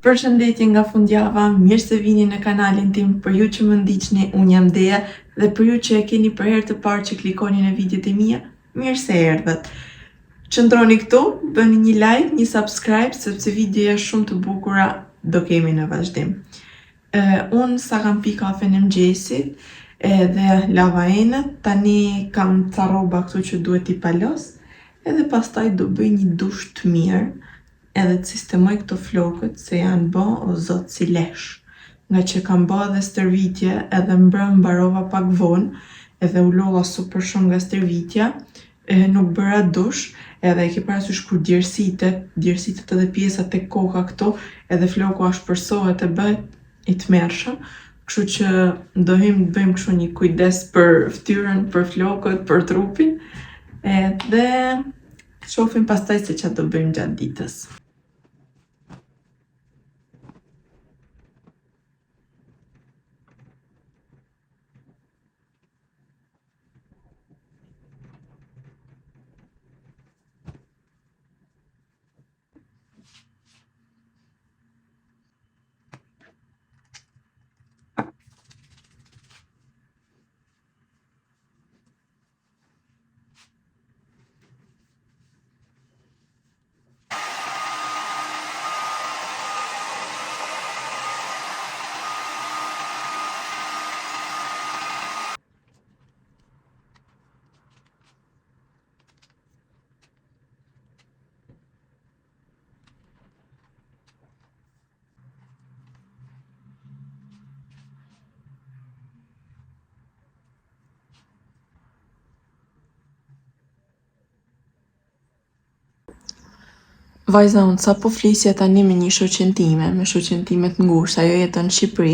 Përshëndetje nga fundjava, mirë se vini në kanalin tim. Për ju që më ndiqni, unë jam Deja, dhe për ju që e keni për herë të parë që klikoni në videot e mia, mirë se erdhët. Qëndroni këtu, bëni një like, një subscribe, sepse videoja shumë të bukura do kemi në vazhdim. Unë sa kam pi kafe në mëngjesit edhe lava enët, tani kam ca rroba këtu që duhet i palos, edhe pastaj do bëj një dush të mirë, edhe të sistemoj këto flokët se janë bë o zot si lesh. Nga që kam bë edhe stërvitje edhe mbrëm mbarova pak vonë, edhe u lova super shumë nga stërvitja, nuk bëra dush, edhe e ke parasysh kur djersitet edhe pjesat e koka këto, edhe floku ashpërsohet e bëhet i tmerrshëm. Kështu që do hym të bëjmë kështu një kujdes për fytyrën, për flokët, për trupin, edhe shohim pastaj se çfarë do bëjmë gjatë ditës. Vajza, unë sa po flisja tani me një shoqen time, me shoqen time të ngushtë, ajo jeton në Shqipëri,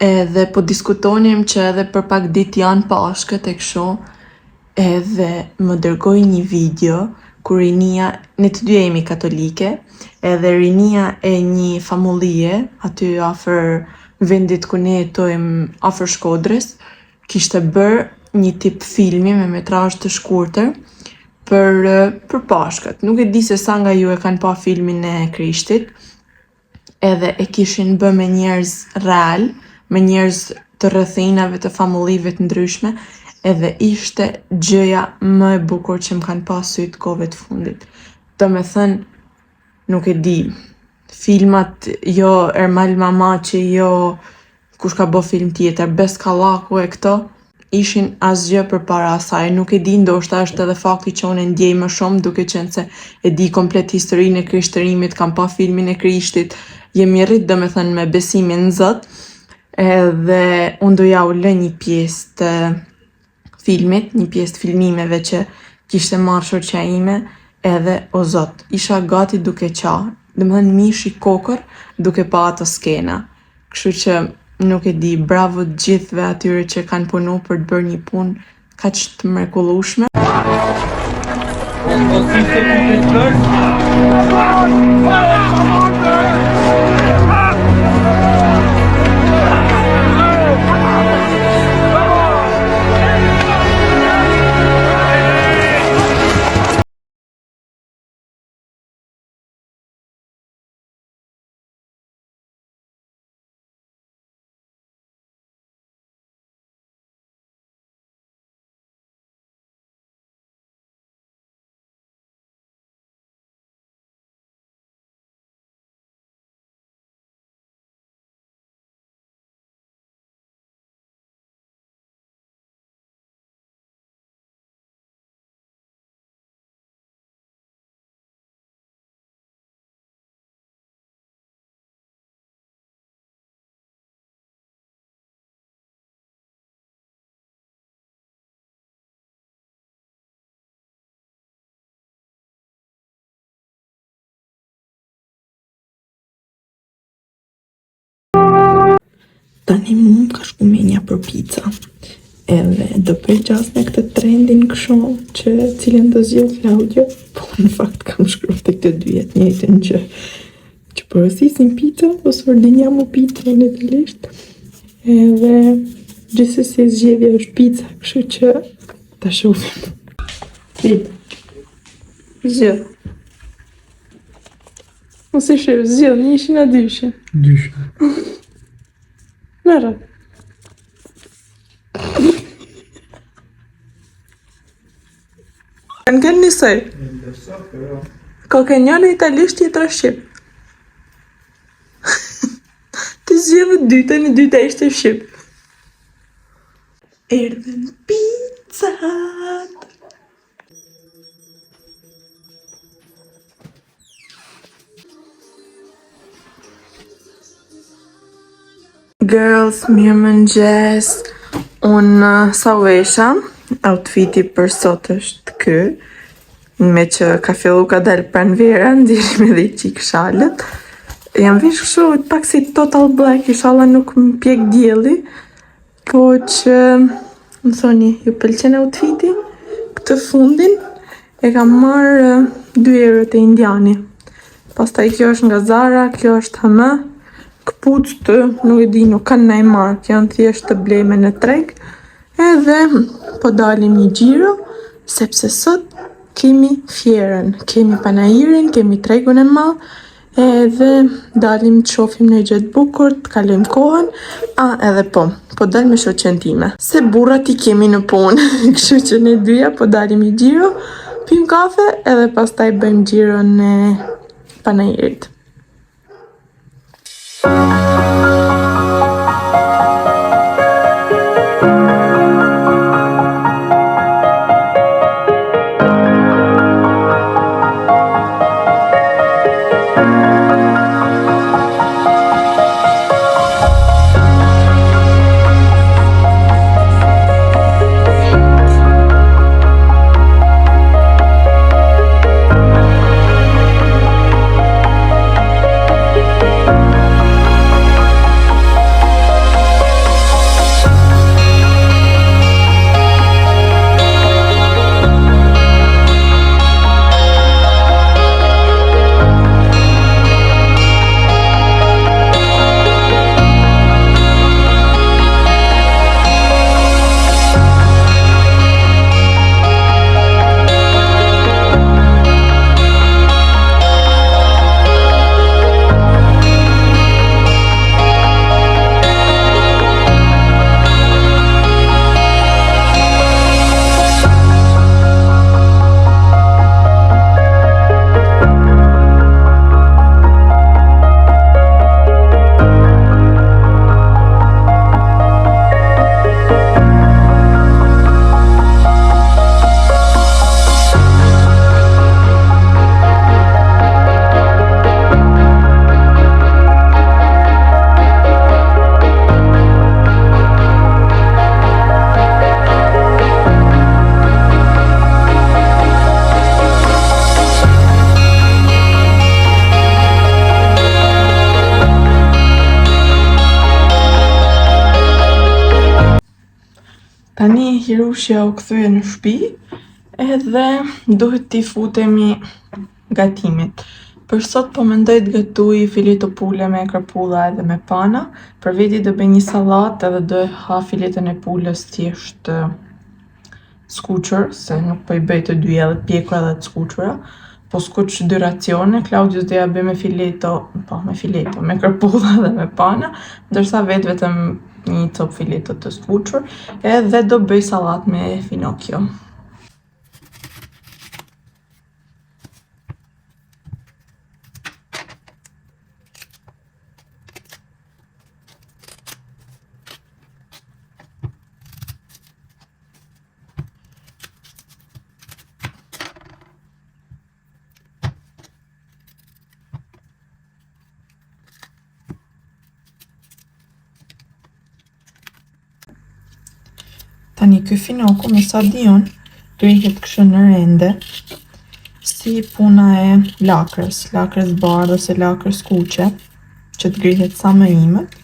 edhe po diskutonim që edhe për pak ditë janë Pashkët e kështu, edhe më dërgoi një video ku rinia, ne të dy jemi katolike, edhe rinia e një famullie aty afër vendit ku ne jetojmë afër Shkodrës, kishte bërë një tip filmi me metrazh të shkurtër për Pashkët. Nuk e di se sa nga ju e kanë pa filmin e Krishtit, edhe e kishin bë me njerëz real, me njerëz të rrethinave të famullive të ndryshme, edhe ishte gjëja më e bukur që më kanë pas syt kohëve të fundit. Do me thënë, nuk e di, filmat jo Ermal Mamaçi, jo kush ka bë film tjetër, Beskallaku e këto, ishin asgjë përpara asaj. Nuk e di, ndoshta është edhe fakti që unë e ndjej më shumë, duke qenë se e di komplet historinë e krishtërimit, kam pa filmin e Krishtit, jemi rrit domethënë me besimin në Zot, edhe unë doja u lë një pjesë të filmit, një pjesë të filmimeve që kishte marrë shoqja ime, edhe o Zot, isha gati duke qah, domethënë mish i kokër duke pa ato skena. Kështu që nuk e di, bravo të gjithëve atyre që kanë punu për të bërë një punë kaq të mrekullueshme. Tani mu ka shku menja për pica, edhe do përgjas në këtë trendin kësho që cilën do zgjodh Claudio, po në fakt kam shkruar të këtë dyjet njëjtën që përësisin pica, ose ordinjamu pica në të lisht, edhe gjithsesi zgjedhja është pica, kështu që ta shohim. Pica. Zgjodh. Ose shef, zgjidh, 100 a 200? 200. Merë. Në kënë njësoj? Ka ke njënë italisht tjetra shqip. Të zgjidhë dytën, e dyta ishte shqip. Erdhën pizzat. Girls, mirë mëngjes. Unë sa vesha, outfiti për sot është ky. Me që ka fillu ka dalë pranvera, ndihemi edhe i qik shalët. Jam vish kështu pak si total black, inshallah nuk më pjek dielli. Po që, më thoni, ju pëlqen outfiti? Këtë fundin e kam marrë 2 euro të indiani. Pastaj kjo është nga Zara, kjo është HM. Këpucë të, nuk e di, nuk kanë nëj markë, janë thjesht të blejme në treg. Edhe po dalim një gjiro, sepse sot kemi fjerën, kemi panajirin, kemi tregun e madh, edhe dalim të shohim në gjë të bukur, të kalojmë kohën. Edhe po dalim me shoqen time. Se burrat i kemi në punë, kështu që ne dyja po dalim një gjiro, pim kafe edhe pastaj bëjmë gjiron e panajirit. Tani Hirushja u kthye në shtëpi, edhe duhet t'i futemi gatimit. Për sot po mendoj të gatuj fileto pule me kërpulla edhe me pana. Për veti do bëj një sallatë edhe do ha filetën e pulës thjesht skuqur, se nuk po i bëj të dyja edhe të pjekur edhe të skuqura. Po skuq 2 racione, Claudius do ja bëj me kërpulla dhe me pana, ndërsa vetëm një cop fileto të skuqur, edhe do bëj sallatë me finocchio. Tani ky finoko me sa di unë grihet kështu në rende, si puna e lakrës bardhë ose lakrës kuqe, që të grihet sa më imët.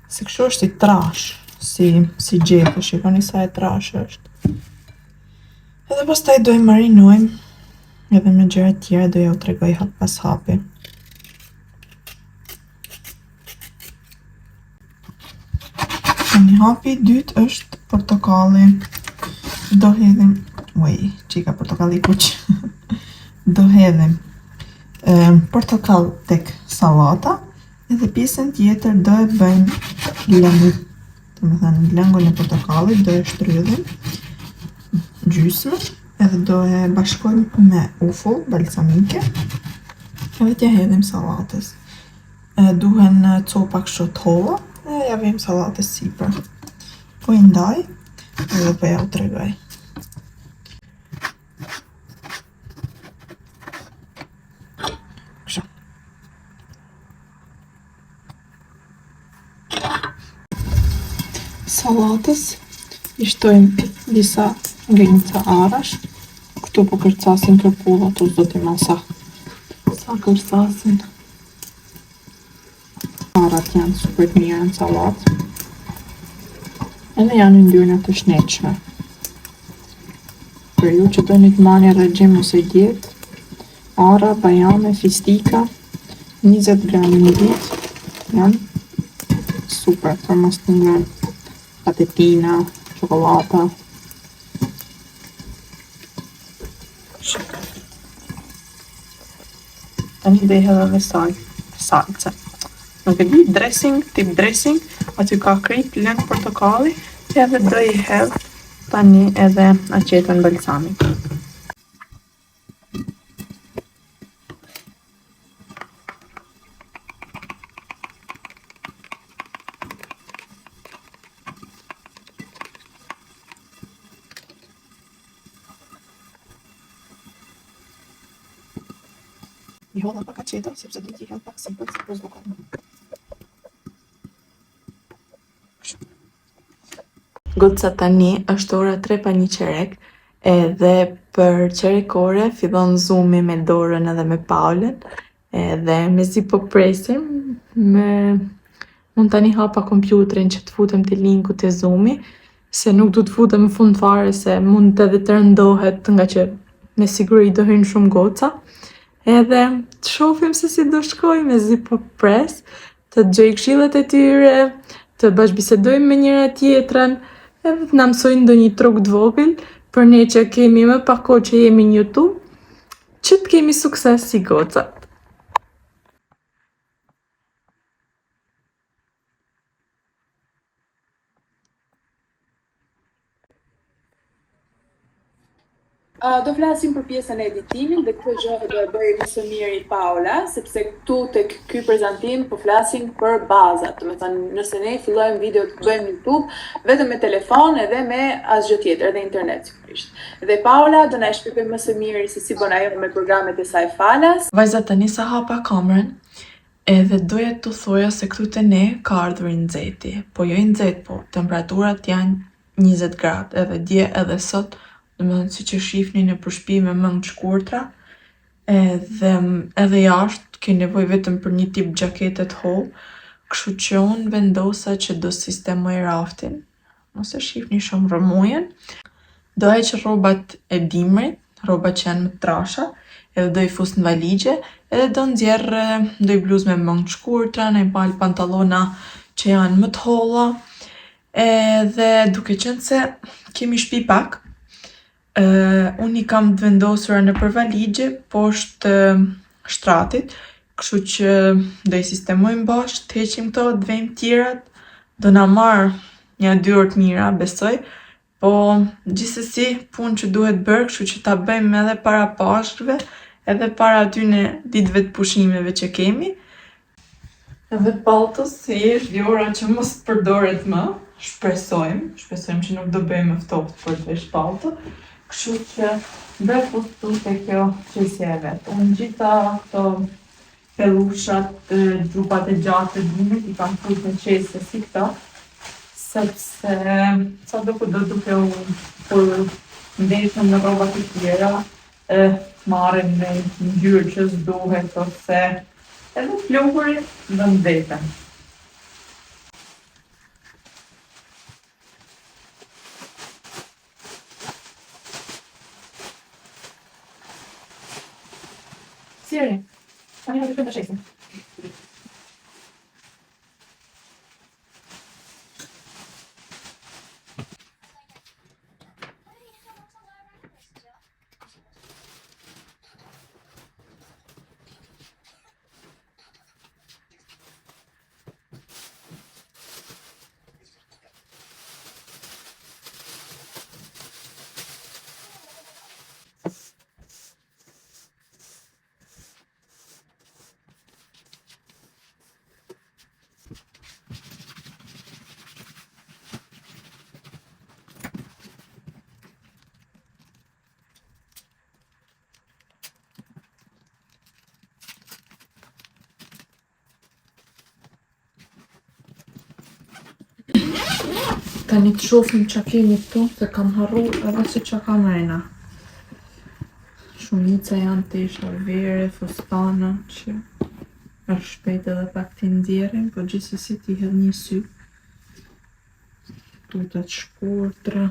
Se kështu është i trash, si gjepe, shikoni sa e trash është. Edhe pastaj do e marinojmë, edhe me gjëra tjera do ja u tregoj hap pas hapi. Një hapi i dytë është portokalli. Do hedhim, qika portokalli kuq. Do hedhim portokall tek sallata, edhe pjesën tjetër do e bëjmë lëngun. Domethënë lëngun e portokallit do e shtrydhim gjysmë edhe do e bashkojmë me ufull balsamike edhe t'ja hedhim sallatës. Duhen copa kështu t'holla edhe ja vim sallatës sipër. Po i ndaj edhe po ja u tregoj. Kështu. Sallatës i shtojmë disa grinca arash. Këtu po kërcasin kërpullat, tu do t'i masa sa kërcasin. Arat janë super të mira në sallatë. Edhe janë yndyrna të shnetshme. Për ju që doni të marrni regjim ose dietë, ara, bajame, fistika, 20 gram në ditë janë super për mos të ngrënë patetina, çokolata. Tani do i hedh edhe salca. Nuk e di, dressing, tip dressing, aty ka krip, lëng portokalli, edhe do i hedh tani edhe aqetën balsamik. I hodha pak aqeta, sepse do t'i hedh pak sipër si po zbukat. Goca tani është ora 3 pa 1 qerek, edhe për qerekore fillon Zoomi me Dorën edhe me Paulën, edhe mezi po presim, mund tani hapa kompjuterin që të futem te linku te Zoomi, se nuk du të futem në fund fare se mund edhe të rëndohet nga që me siguri do hynë shumë goca. Edhe të shohim se si do shkoj, mezi po pres, të gjej këshillet e tyre, të bashkëbisedojmë me njëra tjetrën, edhe të na mësojnë ndonjë truk të vogël, për ne që kemi më pak kohë që jemi në YouTube, që të kemi sukses si gocat. Do flasim për pjesën e editimit dhe këtë gjë do e bëj më së miri Paula, sepse këtu tek ky prezantim po flasim për bazat. Do të thënë, nëse ne fillojmë video të bëjmë YouTube vetëm me telefon edhe me asgjë tjetër, edhe internet sigurisht. Dhe Paula do na shpjegoj më së miri se si bën ajo me programet e saj falas. Vajza tani sa hapa kamerën, edhe doja t'u thoja se këtu te ne ka ardhur i nxehti, po jo i nxehtë, po temperaturat janë 20 gradë, edhe dje edhe sot, domethënë siç e shihni në shtëpi me mëngë të shkurtra, edhe jashtë ke nevojë vetëm për një tip xhakete të hollë, kështu që unë vendosa që do sistemoj raftin. Mos e shihni shumë rrëmujen. Do heq rrobat e dimrit, rrobat që janë më të trasha, edhe do i fus në valixhe, edhe do nxjerr ndoj bluzë me mëngë të shkurtra, një palë pantallona që janë më të holla, edhe duke qenë se kemi shtëpi pak, unë i kam të vendosura nëpër valixhe poshtë shtratit, kështu që do i sistemojmë bashkë, të heqim këto, të vejmë tjerat, do na marr një 2 orë të mira, besoj, po gjithsesi punë që duhet bërë, kështu që ta bëjmë edhe para Pashkve, edhe para atyne ditëve të pushimeve që kemi. Edhe palltos se jesh ora që mos përdoret më, shpresojmë që nuk do bëjmë më ftoftë për të vesh pallto. Kështu që bëhet postu te kjo qesja e vet. Unë gjitha këto pellushat, gjupat e gjatë të dimrit i kam fut në qese si këto, sepse sa do duke u kur ndeshëm në rroba të tjera, marrin me ngjyrë që s'duhet ose edhe pluhurit do ndeten. Siri, tani do të shkojmë të shesim. Tani të shofim që kemi këtu, se kam harru edhe se që ka mrena. Shumica janë teshta vere, fustana, që është shpejt edhe pak t'i nxjerrim, po gjithsesi t'i hedh një sy. Tutat shkurtra,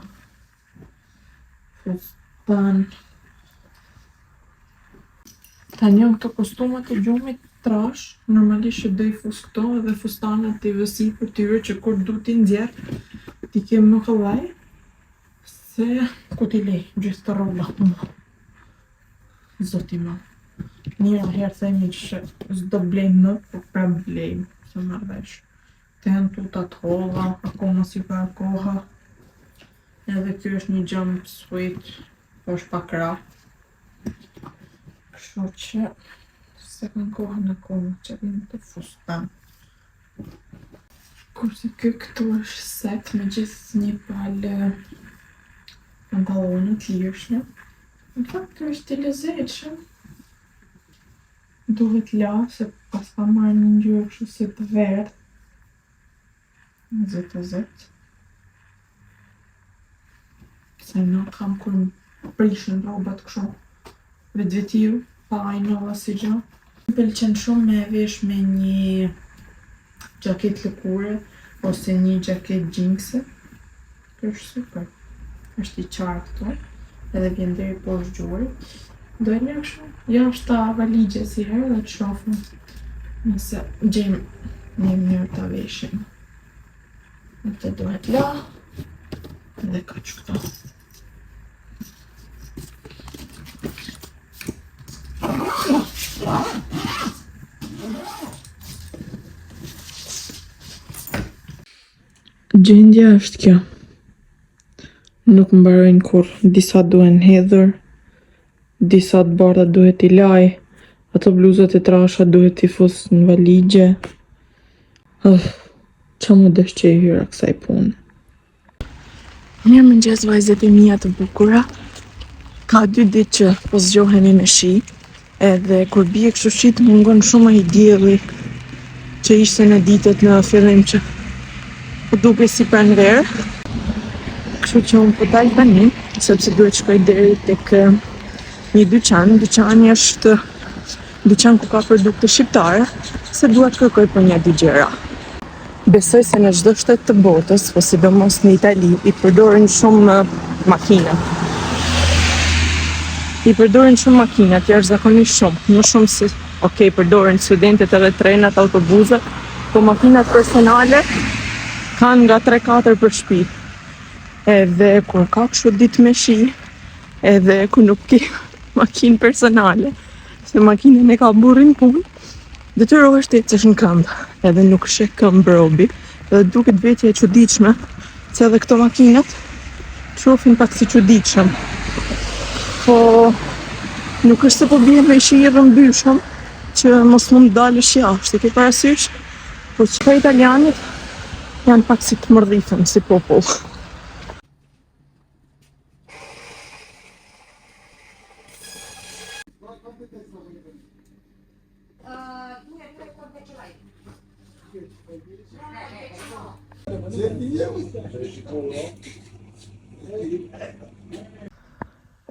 fustan. Tani janë këto kostumat e gjumit trash, normalisht që do i fus këto edhe fustanat t'i vësi për tyre që kur du t'i nxjerr, t'i kem më kollaj, se ku t'i lej gjithë të rrobat më. Zoti ma. Njëra herë themi që s'do blejmë më, po prap blejmë, se marrë vesh. Të janë tutat holla, akoma si par koha. Edhe kjo është një jumpsuit, po është pak ra. Kështu që se kanë kohën akoma që vinë të fustan. Kurse këtu është set me gjithë një palë pantallone të lirshme. Në fakt kjo është i lezetshëm. Duhet la se pas ka marrë një ngjyrë kështu si të verdh. Zet. Se në kam kur më prishin rrobat kështu vetvetiu, pa ajnova si gjë. Më pëlqen shumë me vesh me një gjaket lëkure ose një gjaket gjingse. Kjo është super. Është i qartë këtu, edhe vjen deri poshtë gjurit. Do e lë kështu jashta valigje si herë dhe të shohim nëse gjejmë një mënyrë ta veshim. Atë duhet la edhe kaq këto. Gjendja është kjo. Nuk mbarojnë kur, disa duhen hedhur, disa të bardha duhet i laj, ato bluzat e trasha duhet i fus në valigje. Qa më dësh që i hyra kësaj punë. Mirë mëngjes vajzat e mia të bukura. Ka 2 ditë që po zgjohemi me shi, edhe kur bie kështu shi të mungon shumë ai dielli që ishte në ditët në fillim që po duke si pranverë. Kështu që unë po dal tani, sepse duhet shkoj deri tek një dyqan. Dyqani është dyqan ku ka produkte shqiptare, se duhet kërkoj për 1-2 gjëra. Besoj se në çdo shtet të botës, po sidomos në Itali, i përdorin shumë makinat. Jashtëzakonisht shumë. Më shumë se, përdorin studentët edhe trenat, autobuzat, po makinat personale kanë nga 3-4 për shtëpi. Edhe kur ka kështu ditë me shi, edhe ku nuk ke makinë personale, se makinën e ka burrin punë, detyrohesh të ecësh në këmbë, edhe nuk sheh këmbë robi, edhe duket vetje e çuditshme, se edhe këto makinat shohin pak si çuditshëm. Po nuk është se po bie me shi i rrëmbyshëm që mos mund dalësh jashtë, ke parasysh? Po çka italianët janë pak si të mërdhitëm si popull.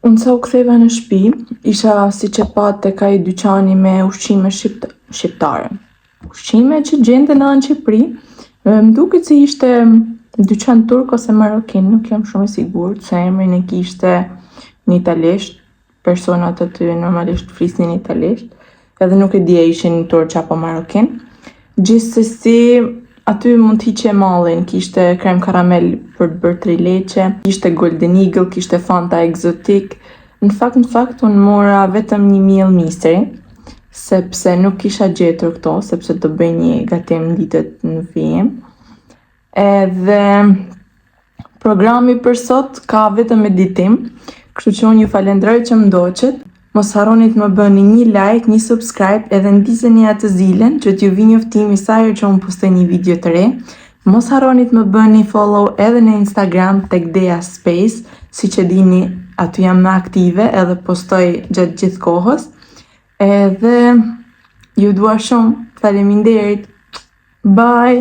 Unë sa u ktheva në shtëpi, isha si që pat tek ai dyqani me ushqime shqiptare. Ushqime që gjenden në Shqipëri, më duket se ishte dyqan turk ose marokin, nuk jam shumë e sigurt, se emrin e kishte në italisht, personat aty normalisht flisnin italisht, edhe nuk e di a ishin turq apo marokin. Gjithsesi, aty mund t'iqe mallin, kishte krem karamel për të bërë trileqe, kishte Golden Eagle, kishte Fanta Exotic. Në fakt, unë mora vetëm 1 miell misteri, sepse nuk kisha gjetur këto, sepse do bëj një gatim ditët në vijim. Edhe programi për sot ka vetëm editim, Kështu që unë ju falenderoj që më ndoqët. Mos harroni të më bëni një like, një subscribe edhe ndizeni atë zilen që t'ju vi njoftimi sa herë që unë postoj një video të re. Mos harroni të më bëni follow edhe në Instagram tek Dea Space, siç e dini aty jam më aktive edhe postoj gjatë gjithë kohës. Edhe ju dua shumë, faleminderit. Bye.